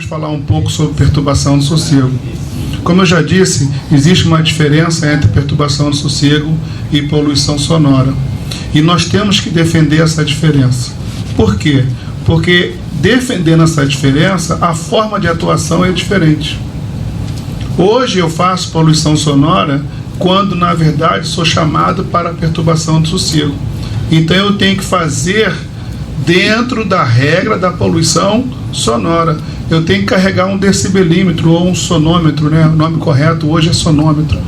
falar um pouco sobre perturbação do sossego. Como eu já disse, existe uma diferença entre perturbação do sossego e poluição sonora. E nós temos que defender essa diferença. Por quê? Porque defendendo essa diferença, a forma de atuação é diferente. Hoje eu faço poluição sonora quando, na verdade, sou chamado para a perturbação do sossego. Então eu tenho que fazer dentro da regra da poluição sonora. Eu tenho que carregar um decibelímetro ou um sonômetro, né? O nome correto hoje é sonômetro.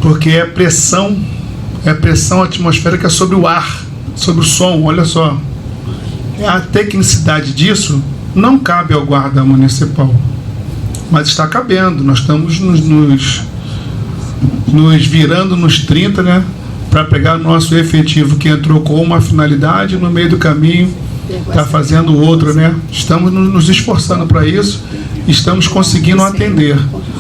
Porque é pressão atmosférica sobre o ar, sobre o som, olha só. A tecnicidade disso não cabe ao guarda municipal, mas está cabendo. Nós estamos nos virando nos 30, né? Para pegar o nosso efetivo que entrou com uma finalidade, no meio do caminho está fazendo outra, né? Estamos nos esforçando para isso, estamos conseguindo atender.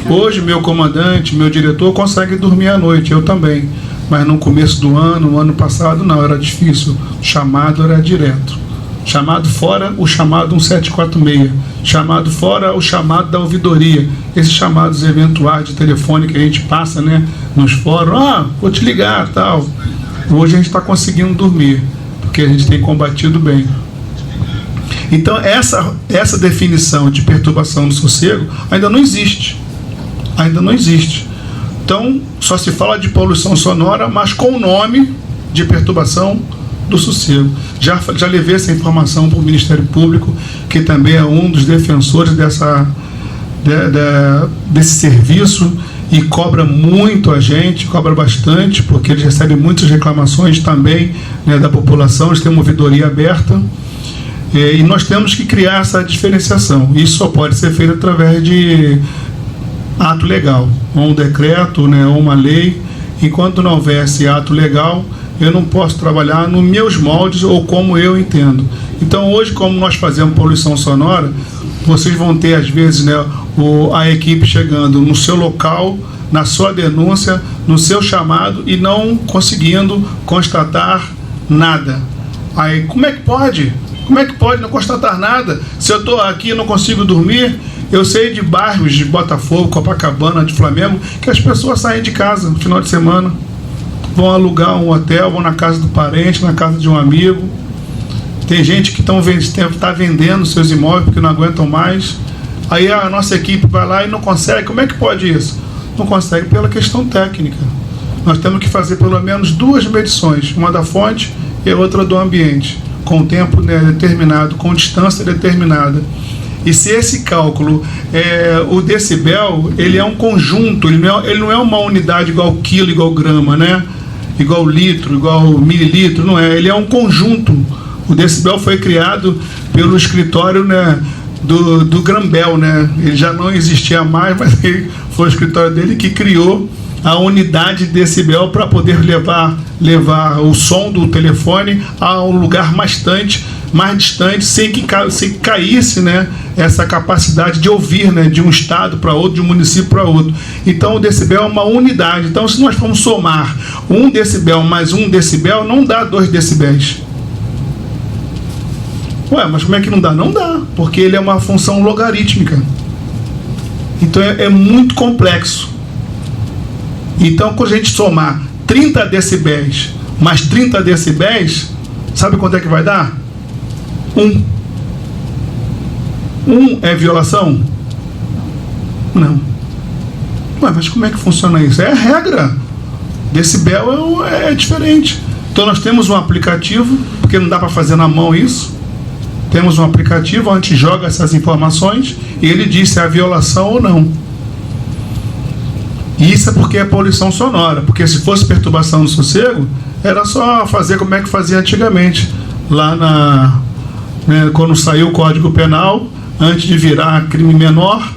Hoje meu comandante, meu diretor consegue dormir à noite, eu também, mas no começo do ano, no ano passado não, era difícil, o chamado era direto. Chamado fora o chamado 1746, chamado fora o chamado da ouvidoria, esses chamados eventuais de telefone que a gente passa, né, nos fóruns, vou te ligar, tal. Hoje a gente está conseguindo dormir, porque a gente tem combatido bem. Então essa definição de perturbação do sossego ainda não existe. Então só se fala de poluição sonora, mas com o nome de perturbação do sossego. Já levei essa informação para o Ministério Público, que também é um dos defensores desse serviço, e cobra muito a gente, cobra bastante, porque eles recebem muitas reclamações também, né, da população. Eles têm uma ouvidoria aberta, e nós temos que criar essa diferenciação. Isso só pode ser feito através de ato legal, ou um decreto, né, ou uma lei. Enquanto não houver esse ato legal, eu não posso trabalhar nos meus moldes ou como eu entendo. Então hoje, como nós fazemos poluição sonora, vocês vão ter às vezes, né, a equipe chegando no seu local, na sua denúncia, no seu chamado, e não conseguindo constatar nada. Aí, como é que pode? Como é que pode não constatar nada? Se eu estou aqui e não consigo dormir. Eu sei de bairros de Botafogo, Copacabana, de Flamengo, que as pessoas saem de casa no final de semana, vão alugar um hotel, vão na casa do parente, na casa de um amigo. Tem gente que está vendendo seus imóveis porque não aguentam mais. Aí a nossa equipe vai lá e não consegue. Como é que pode isso? Não consegue pela questão técnica. Nós temos que fazer pelo menos 2 medições, uma da fonte e a outra do ambiente, com tempo, né, determinado, com distância determinada. E se esse cálculo, o decibel, ele é um conjunto, ele não é uma unidade igual quilo, igual grama, né? Igual litro, igual mililitro, não é. Ele é um conjunto. O decibel foi criado pelo escritório, né, do Grambel, né? Ele já não existia mais, mas foi o escritório dele que criou a unidade de decibel para poder levar o som do telefone a um lugar mais distante, sem que caísse, né, essa capacidade de ouvir, né, de um estado para outro, de um município para outro. Então o decibel é uma unidade. Então, se nós formos somar 1 decibel mais 1 decibel, não dá 2 decibéis. Mas como é que não dá? Não dá, porque ele é uma função logarítmica. Então é muito complexo. Então, quando a gente somar 30 decibéis mais 30 decibéis, sabe quanto é que vai dar? 1. 1 é violação? Não. Mas como é que funciona isso? É a regra. Decibel é diferente. Então nós temos um aplicativo, porque não dá para fazer na mão isso. Temos um aplicativo onde a gente joga essas informações e ele diz se é violação ou não. E isso é porque é poluição sonora. Porque se fosse perturbação do sossego, era só fazer como é que fazia antigamente. Lá quando saiu o Código Penal, antes de virar crime menor,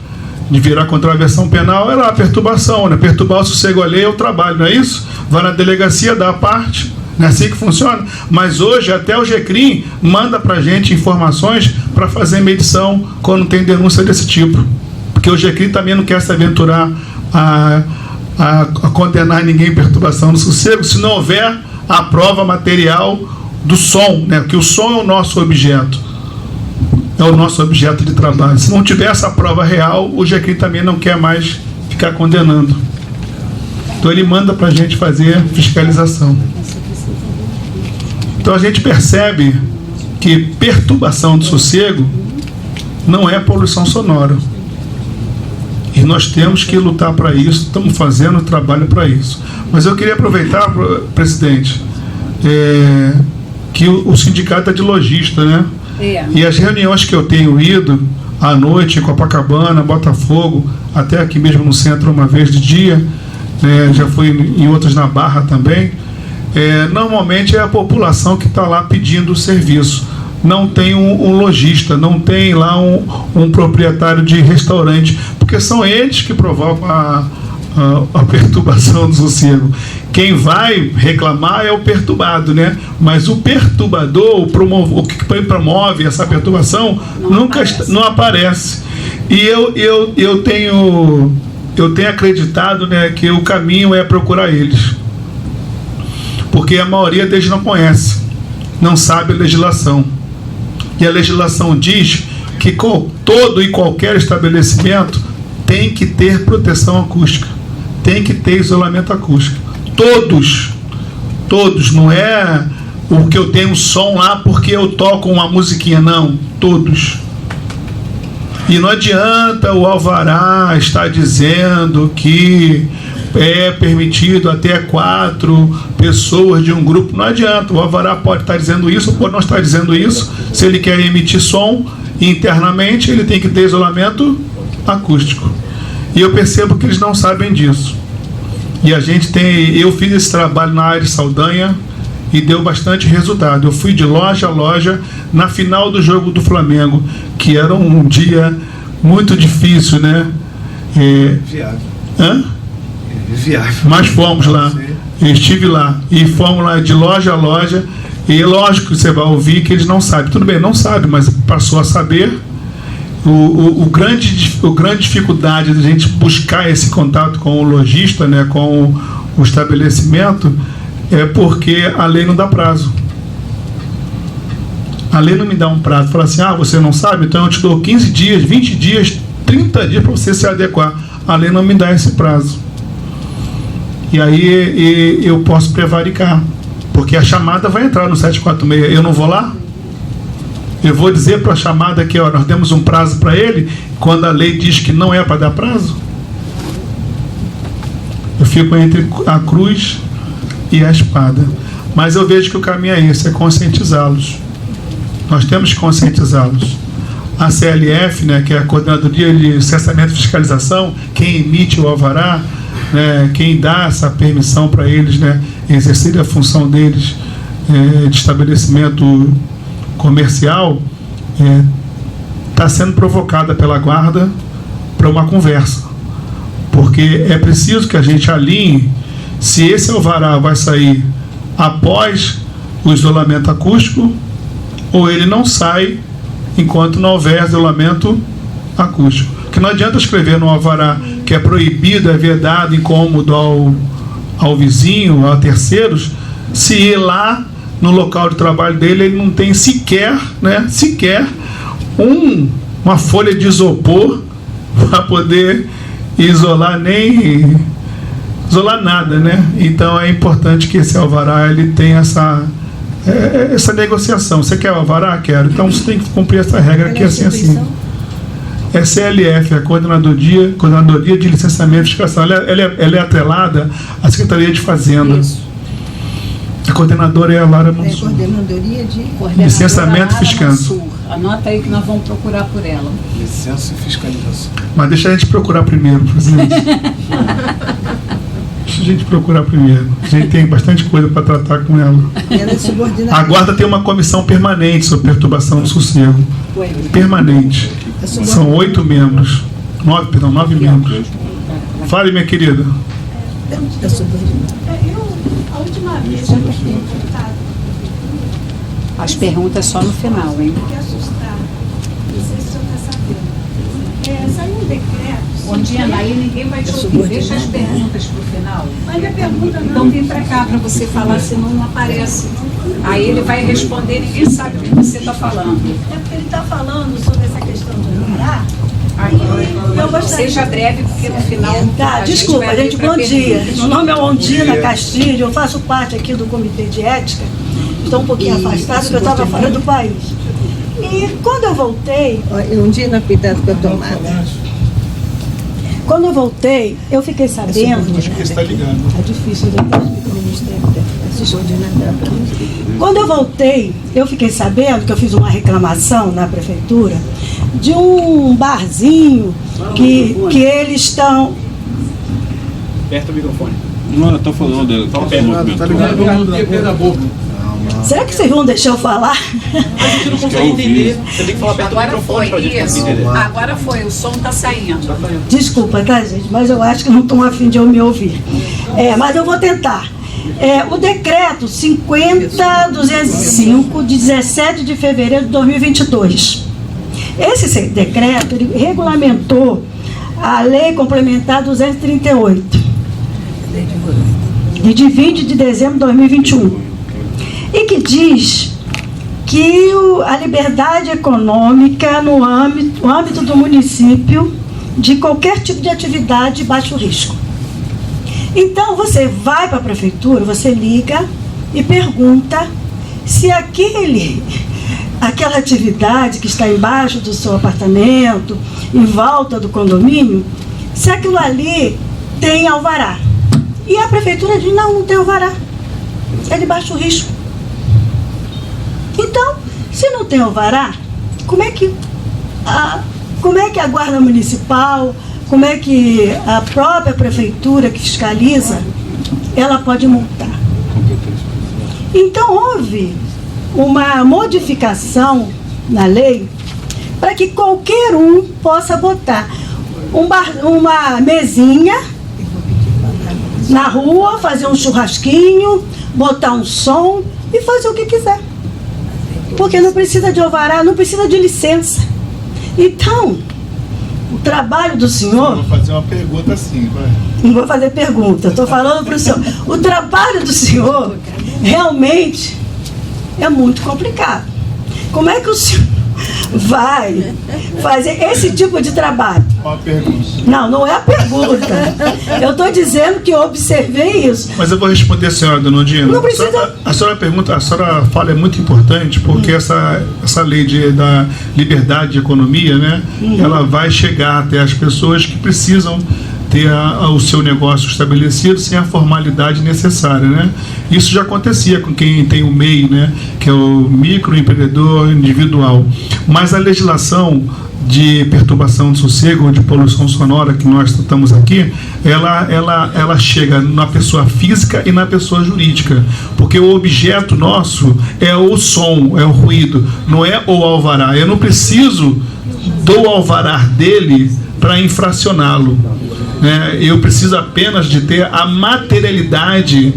de virar contravenção penal, era a perturbação, né? Perturbar o sossego alheio é o trabalho, não é isso? Vai na delegacia, dá a parte, não é assim que funciona? Mas hoje até o GECRIM manda pra gente informações para fazer medição quando tem denúncia desse tipo. Porque o GECRIM também não quer se aventurar a condenar ninguém em perturbação do sossego se não houver a prova material do som, né? Que o som é o nosso objeto. é o nosso objeto de trabalho. Se não tiver essa prova real, o GECRI também não quer mais ficar condenando. Então ele manda para a gente fazer fiscalização. Então a gente percebe que perturbação do sossego não é poluição sonora. E nós temos que lutar para isso, estamos fazendo trabalho para isso. Mas eu queria aproveitar, presidente, que o sindicato é de lojista, né? E as reuniões que eu tenho ido à noite em Copacabana, Botafogo, até aqui mesmo no centro uma vez de dia, já fui em outras na Barra também, normalmente é a população que está lá pedindo o serviço. Não tem um lojista, não tem lá um proprietário de restaurante, porque são eles que provocam a perturbação do sossego. Quem vai reclamar é o perturbado, né? Mas o perturbador, o que promove essa perturbação, não aparece. E eu tenho acreditado, né, que o caminho é procurar eles, porque a maioria deles não conhece, não sabe a legislação. E a legislação diz que todo e qualquer estabelecimento tem que ter proteção acústica, tem que ter isolamento acústico. Todos, não é o que eu tenho som lá porque eu toco uma musiquinha, não, todos. E não adianta o alvará estar dizendo que é permitido até 4 pessoas de um grupo. Não adianta, o alvará pode estar dizendo isso ou pode não estar dizendo isso. Se ele quer emitir som internamente, ele tem que ter isolamento acústico. E eu percebo que eles não sabem disso. E eu fiz esse trabalho na área de Saldanha e deu bastante resultado. Eu fui de loja a loja na final do jogo do Flamengo, que era um dia muito difícil, né? Viável. Hã? Viável. Mas fomos lá, eu estive lá, e fomos lá de loja a loja, e lógico que você vai ouvir que eles não sabem. Tudo bem, não sabe, mas passou a saber. A grande dificuldade de a gente buscar esse contato com o lojista, né, com o estabelecimento, é porque a lei não dá prazo. A lei não me dá um prazo. Fala assim, você não sabe? Então eu te dou 15 dias, 20 dias, 30 dias para você se adequar. A lei não me dá esse prazo. E aí eu posso prevaricar, porque a chamada vai entrar no 746. Eu não vou lá? Eu vou dizer para a chamada que nós demos um prazo para ele, quando a lei diz que não é para dar prazo? Eu fico entre a cruz e a espada. Mas eu vejo que o caminho é esse, é conscientizá-los. Nós temos que conscientizá-los. A CLF, né, que é a Coordenadoria de Licenciamento e Fiscalização, quem emite o alvará, né, quem dá essa permissão para eles, né, exercer a função deles de estabelecimento comercial, está sendo provocada pela guarda para uma conversa, porque é preciso que a gente alinhe se esse alvará vai sair após o isolamento acústico ou ele não sai enquanto não houver isolamento acústico. Porque não adianta escrever no alvará que é proibido, é vedado, incômodo ao vizinho, a terceiros, se lá no local de trabalho dele ele não tem sequer uma folha de isopor para poder isolar, nem isolar nada, né? Então é importante que esse alvará ele tenha essa negociação. Você quer o alvará? Quero. Então você tem que cumprir essa regra aqui, assim. É CLF, a Coordenadoria de Licenciamento e Fiscalização. Ela é atrelada à Secretaria de Fazenda. Isso. A coordenadora é a Lara Mansur. Coordenadoria de Licenciamento e Fiscalização. Anota aí que nós vamos procurar por ela. Licença e Fiscalização. Mas deixa a gente procurar primeiro, presidente. Deixa a gente procurar primeiro. A gente tem bastante coisa para tratar com ela. A guarda tem uma comissão permanente sobre perturbação do sossego. Permanente. São 8 membros. 9 membros. Fale, minha querida. A última vez eu fiquei importada. As perguntas só no final, hein? Fiquei assustada. Não sei se o senhor está sabendo. Saiu um decreto. Bom dia, Anaí. Ninguém vai te ouvir. Deixa as perguntas para o final. Mas a pergunta não. Então vem para cá para você falar, senão não aparece. Aí ele vai responder, ninguém sabe o que você está falando. É porque ele está falando sobre essa questão do Alvará. Eu gostaria... Seja breve, porque no final... Tá, desculpa, gente, bom dia. Meu nome é Ondina Castilho, eu faço parte aqui do Comitê de Ética. Estou um pouquinho afastada, porque eu estava fora do país. E quando eu voltei... Ondina, cuidado com a tomada. Quando eu voltei, eu fiquei sabendo... Acho que está ligado. É difícil de o Ministério Quando eu voltei, eu fiquei sabendo que eu fiz uma reclamação na prefeitura de um barzinho que eles estão... Aperta o microfone. Não, eu estou falando dele. Tá ligado? Será que vocês vão deixar eu falar? A gente não consegue entender. Você tem que falar perto do Agora microfone pra foi, gente isso. entender. Agora foi, o som está saindo. Desculpa, tá, gente? Mas eu acho que não estão a fim de eu me ouvir. Mas eu vou tentar. O decreto 50.205, de 17 de fevereiro de 2022. Esse decreto ele regulamentou a Lei Complementar 238, de 20 de dezembro de 2021, e que diz que a liberdade econômica no âmbito do município de qualquer tipo de atividade de baixo risco. Então, você vai para a prefeitura, você liga e pergunta se aquela atividade que está embaixo do seu apartamento, em volta do condomínio, se aquilo ali tem alvará. E a prefeitura diz, não tem alvará, é de baixo risco. Então, se não tem alvará, como é que a Guarda Municipal, como é que a própria prefeitura que fiscaliza, ela pode multar? Então, houve uma modificação na lei para que qualquer um possa botar uma mesinha na rua, fazer um churrasquinho, botar um som e fazer o que quiser. Porque não precisa de alvará, não precisa de licença. Então, o trabalho do senhor... Vou fazer uma pergunta assim, vai. Não vou fazer pergunta, estou falando para o senhor. O trabalho do senhor realmente é muito complicado. Como é que o senhor vai fazer esse tipo de trabalho? Qual a pergunta? Não é a pergunta. Eu estou dizendo que eu observei isso. Mas eu vou responder a senhora, dona Ondina. Não precisa... A senhora fala é muito importante, porque essa lei da liberdade de economia, né, ela vai chegar até as pessoas que precisam ter o seu negócio estabelecido sem a formalidade necessária, né? Isso já acontecia com quem tem o MEI, né, que é o microempreendedor individual. Mas a legislação de perturbação de sossego, de poluição sonora que nós tratamos aqui, ela chega na pessoa física e na pessoa jurídica, porque o objeto nosso é o som, é o ruído, não é o alvará. Eu não preciso do alvará dele para infracioná-lo, né? Eu preciso apenas de ter a materialidade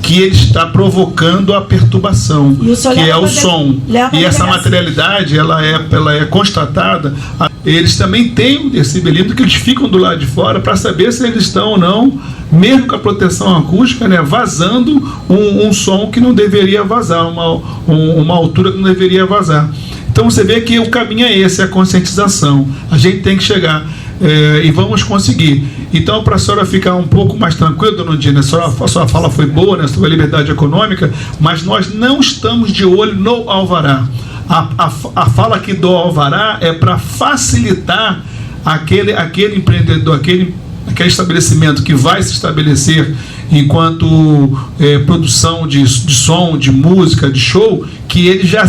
que ele está provocando a perturbação, que é o som. E essa materialidade, ela é constatada. Eles também têm um decibelímetro que eles ficam do lado de fora para saber se eles estão ou não, mesmo com a proteção acústica, né, vazando um som que não deveria vazar, uma altura que não deveria vazar. Então você vê que o caminho é esse, é a conscientização. A gente tem que chegar e vamos conseguir. Então, para a senhora ficar um pouco mais tranquila, dona Ondina, a sua fala foi boa, né, sobre a liberdade econômica, mas nós não estamos de olho no alvará. A fala aqui do alvará é para facilitar aquele empreendedor, aquele estabelecimento que vai se estabelecer enquanto produção de som, de música, de show, que ele já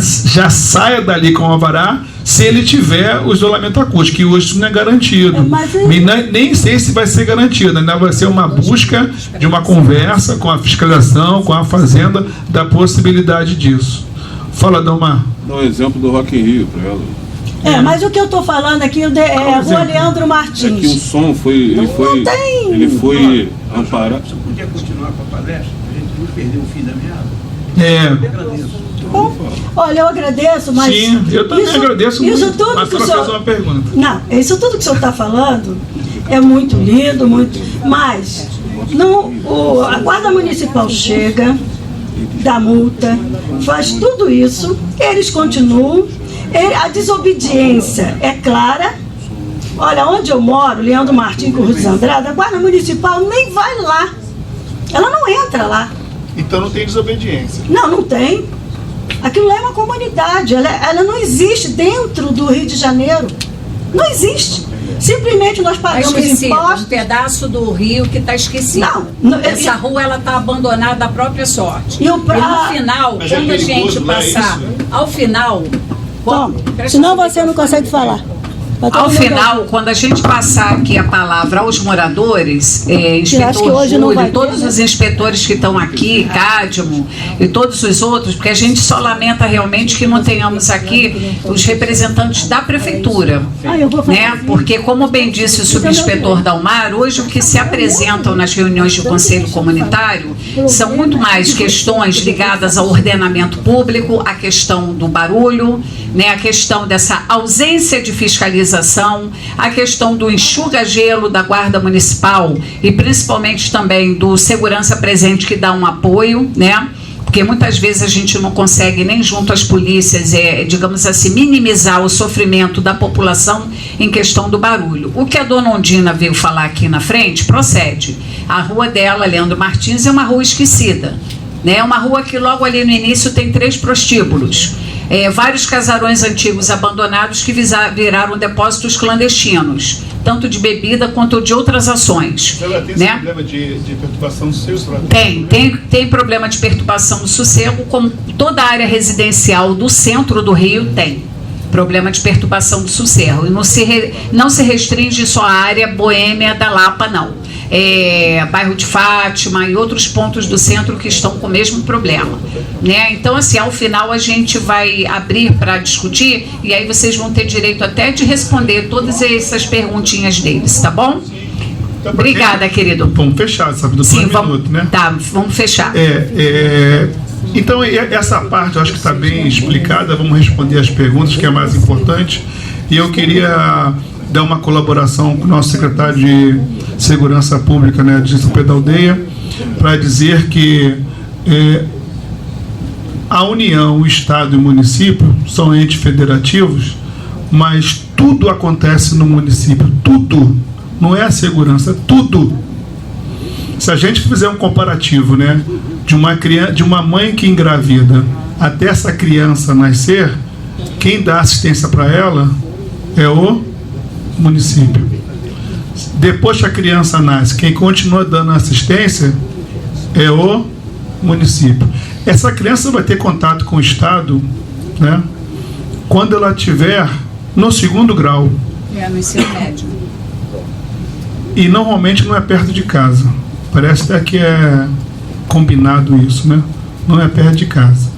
saia dali com o alvará, se ele tiver o isolamento acústico, que hoje isso não é garantido. Nem sei se vai ser garantido, ainda vai ser uma busca de uma conversa com a fiscalização, com a fazenda, da possibilidade disso. Fala, Dalmar. Dá um exemplo do Rock in Rio para ela. Mas o que eu estou falando aqui é a Rua Leandro Martins. É que o som foi amparado. Você podia continuar com a palestra? A gente não perdeu o fim da meada. Eu agradeço. Bom, olha, eu agradeço, mas... Sim, eu também agradeço muito. Isso tudo mas que o fez senhor... uma pergunta. Não, isso tudo que o senhor está falando é muito lindo, muito... Mas a Guarda Municipal chega, da multa, faz tudo isso, eles continuam, a desobediência é clara. Olha, onde eu moro, Leandro Martins, Cruz Andrade, a Guarda Municipal nem vai lá, ela não entra lá. Então não tem desobediência. Não tem. Aquilo lá é uma comunidade, ela não existe dentro do Rio de Janeiro, não existe. Simplesmente nós pagamos impostos. Um pedaço do rio que está esquecido. Essa rua ela está abandonada da própria sorte. E no final, quando a gente passar, ao final, senão você não consegue falar. Ao final, quando a gente passar aqui a palavra aos moradores, inspetor Júlio, todos os inspetores que estão aqui, Cádimo e todos os outros, porque a gente só lamenta realmente que não tenhamos aqui os representantes da prefeitura, né? Porque, como bem disse o subinspetor Dalmar, hoje o que se apresentam nas reuniões de conselho comunitário são muito mais questões ligadas ao ordenamento público, a questão do barulho, né? A questão dessa ausência de fiscalização, a questão do enxuga-gelo da Guarda Municipal e principalmente também do segurança presente que dá um apoio, né? Porque muitas vezes a gente não consegue nem junto às polícias, digamos assim, minimizar o sofrimento da população em questão do barulho. O que a dona Ondina veio falar aqui na frente procede. A rua dela, Leandro Martins, é uma rua esquecida, né? Uma rua que logo ali no início tem 3 prostíbulos. Vários casarões antigos abandonados que viraram depósitos clandestinos, tanto de bebida quanto de outras ações. Ela tem, né? Problema de perturbação do sossego? Tem problema de perturbação do sossego, como toda a área residencial do centro do Rio tem problema de perturbação do sossego. E não se restringe só à área boêmia da Lapa, não. Bairro de Fátima e outros pontos do centro que estão com o mesmo problema, né? Então, assim, ao final a gente vai abrir para discutir e aí vocês vão ter direito até de responder todas essas perguntinhas deles, tá bom? Obrigada, querido. Vamos fechar, sabe, do minuto, né? Tá, vamos fechar. Então, essa parte eu acho que está bem explicada, vamos responder as perguntas, que é mais importante, e eu queria dar uma colaboração com o nosso secretário de Segurança Pública, né, de São Pedro da Aldeia, para dizer que a União, o Estado e o município são entes federativos, mas tudo acontece no município, tudo, não é a segurança, tudo. Se a gente fizer um comparativo, né, de uma mãe que engravida até essa criança nascer, quem dá assistência para ela é o município. Depois que a criança nasce, quem continua dando assistência é o município. Essa criança vai ter contato com o Estado, né, quando ela estiver no 2º grau. No ensino médio. E normalmente não é perto de casa. Parece até que é combinado isso, né? Não é perto de casa.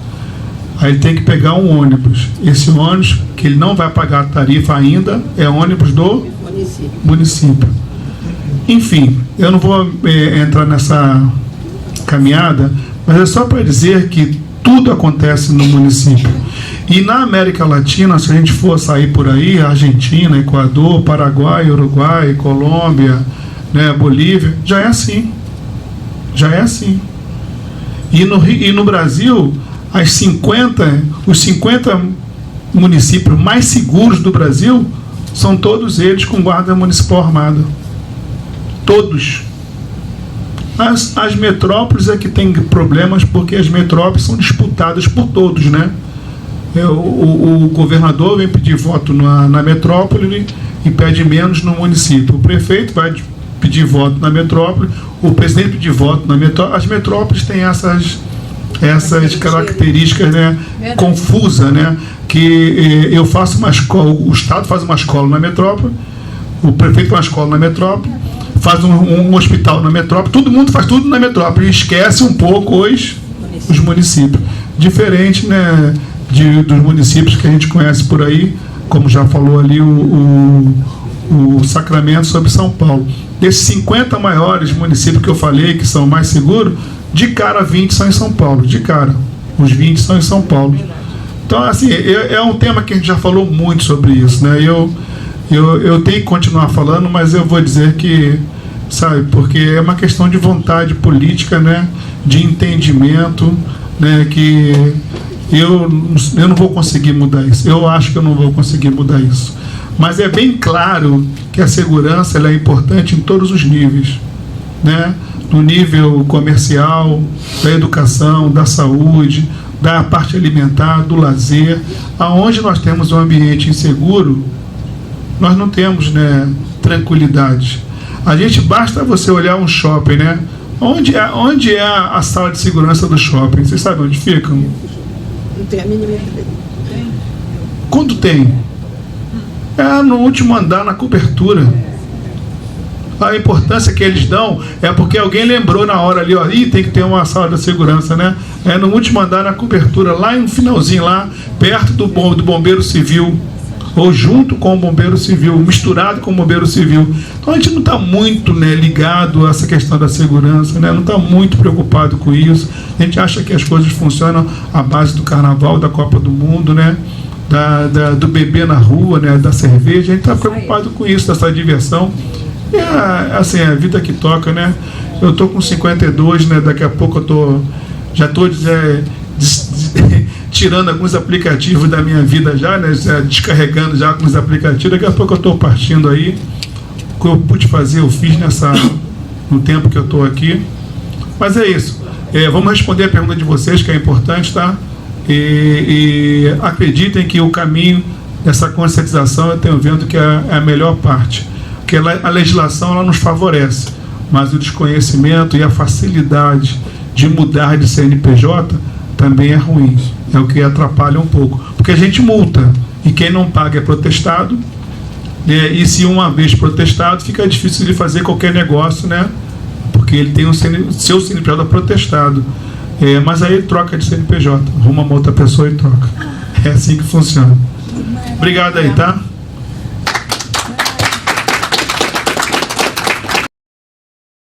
Aí ele tem que pegar um ônibus. Esse ônibus, que ele não vai pagar a tarifa ainda, é ônibus do município. Enfim, eu não vou entrar nessa caminhada, mas é só para dizer que tudo acontece no município. E na América Latina, se a gente for sair por aí, Argentina, Equador, Paraguai, Uruguai, Colômbia, né, Bolívia, já é assim. Já é assim. E no Brasil, os 50 municípios mais seguros do Brasil são todos eles com guarda municipal armada. Todos. As metrópoles é que tem problemas, porque as metrópoles são disputadas por todos, né? O governador vem pedir voto na metrópole e pede menos no município. O prefeito vai pedir voto na metrópole, o presidente pedir voto na metrópole. As metrópoles têm essas características, né, confusas, né? Que eu faço uma escola, o Estado faz uma escola na metrópole, o prefeito faz uma escola na metrópole, faz um hospital na metrópole, todo mundo faz tudo na metrópole e esquece um pouco os municípios. Diferente, né, dos municípios que a gente conhece por aí, como já falou ali o Sacramento sobre São Paulo. Desses 50 maiores municípios que eu falei que são mais seguros, de cara 20 são em São Paulo, de cara. Os 20 são em São Paulo. Então, assim, é um tema que a gente já falou muito sobre isso, né? Eu tenho que continuar falando, mas eu vou dizer que, sabe, porque é uma questão de vontade política, né? De entendimento. né, que eu não vou conseguir mudar isso. Eu acho que eu não vou conseguir mudar isso. Mas é bem claro que a segurança ela é importante em todos os níveis, né? No nível comercial, da educação, da saúde, da parte alimentar, do lazer. Aonde nós temos um ambiente inseguro, nós não temos, né, tranquilidade. A gente, basta você olhar um shopping, né? Onde é a sala de segurança do shopping? Vocês sabem onde ficam? Não tem a mínima ideia. Quando tem? É no último andar, na cobertura. A importância que eles dão é porque alguém lembrou na hora ali, ó, tem que ter uma sala de segurança, né? É no último andar, na cobertura, lá no finalzinho, lá perto do bombeiro civil, ou junto com o bombeiro civil, misturado com o bombeiro civil. Então a gente não está muito, né, ligado a essa questão da segurança, né? Não está muito preocupado com isso. A gente acha que as coisas funcionam à base do carnaval, da Copa do Mundo, né? Do bebê na rua, né? Da cerveja. A gente está preocupado com isso, dessa diversão. É assim, a vida que toca, né? Eu tô com 52, né? Daqui a pouco já tô tirando alguns aplicativos da minha vida já, né? Descarregando já alguns aplicativos. Daqui a pouco eu tô partindo aí. O que eu pude fazer, eu fiz no tempo que eu tô aqui. Mas é isso. Vamos responder a pergunta de vocês, que é importante, tá? E acreditem que o caminho dessa conscientização eu tenho vendo que é a melhor parte. Porque a legislação ela nos favorece, mas o desconhecimento e a facilidade de mudar de CNPJ também é ruim, é o que atrapalha um pouco, porque a gente multa e quem não paga é protestado, né? E se uma vez protestado fica difícil de fazer qualquer negócio, né? Porque ele tem seu CNPJ protestado, mas aí ele troca de CNPJ, arruma uma outra pessoa e troca. É assim que funciona. Obrigado aí, tá?